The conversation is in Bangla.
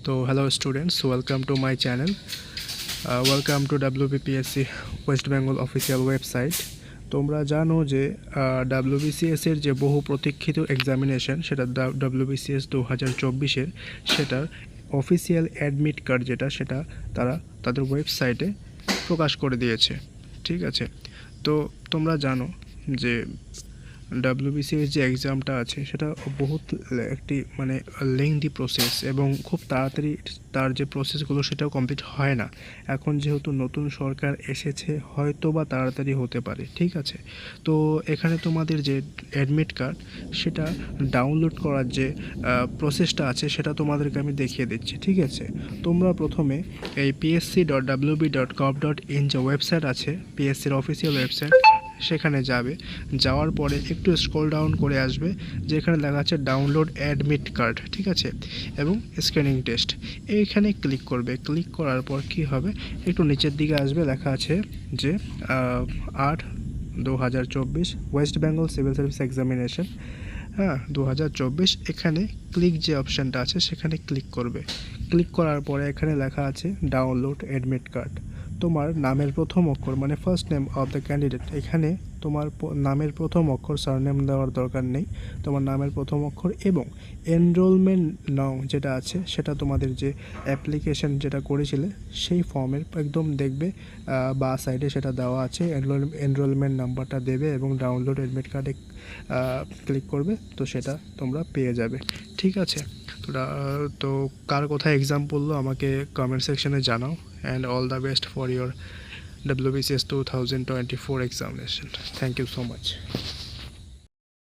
তো hello students, welcome to my channel. Welcome to WBPSC West Bengal official website. তোমরা জানো যে WBCS এর যে বহু প্রতীক্ষিত এক্সামিনেশন সেটা WBCS 2024 সেটার অফিসিয়াল অ্যাডমিট কার্ড যেটা সেটা তারা তাদের ওয়েবসাইটে প্রকাশ করে দিয়েছে। ঠিক আছে, তো তোমরা জানো যে WBCS যে এক্সামটা আছে সেটা বহুত একটি মানে লেংদি প্রসেস এবং খুব তাড়াতাড়ি তার যে প্রসেসগুলো সেটাও কমপ্লিট হয় না। এখন যেহেতু নতুন সরকার এসেছে হয়তো বা তাড়াতাড়ি হতে পারে। ঠিক আছে, তো এখানে তোমাদের যে অ্যাডমিট কার্ড সেটা ডাউনলোড করার যে প্রসেসটা আছে সেটা তোমাদেরকে আমি দেখিয়ে দিচ্ছি। ঠিক আছে, তোমরা প্রথমে এই psc.wb.gov.in যে ওয়েবসাইট আছে, পিএসসির অফিসিয়াল ওয়েবসাইট, সেখানে যাবে। যাওয়ার পরে একটু স্ক্রল ডাউন করে আসবে, যেখানে লেখা আছে ডাউনলোড অ্যাডমিট কার্ড। ঠিক আছে, এবং স্ক্যানিং টেস্ট, এইখানে ক্লিক করবে। ক্লিক করার পর কি হবে, একটু নিচের দিকে আসবে, লেখা আছে যে 8/2024 West Bengal civil service examination 2024। এখানে ক্লিক যে অপশানটা আছে সেখানে ক্লিক করবে। ক্লিক করার পরে এখানে লেখা আছে ডাউনলোড অ্যাডমিট কার্ড। তোমার নামের প্রথম অক্ষর মানে first name of the candidate, এখানে তোমার নামের প্রথম অক্ষর, সারনেম দেওয়ার দরকার নেই। তোমার নামের প্রথম অক্ষর এবং এনরোলমেন্ট নং যেটা আছে সেটা তোমাদের যে অ্যাপ্লিকেশন যেটা করেছিলে সেই ফর্মের একদম দেখবে বা সাইডে সেটা দেওয়া আছে, এনরোলমেন্ট নাম্বারটা দেবে এবং ডাউনলোড অ্যাডমিট কার্ডে ক্লিক করবে, তো সেটা তোমরা পেয়ে যাবে। ঠিক আছে, তো কার কোথায় এক্সাম পড়লো আমাকে কমেন্ট সেকশনে জানাও। And all the best for your WBCS 2024 examination. Thank you so much.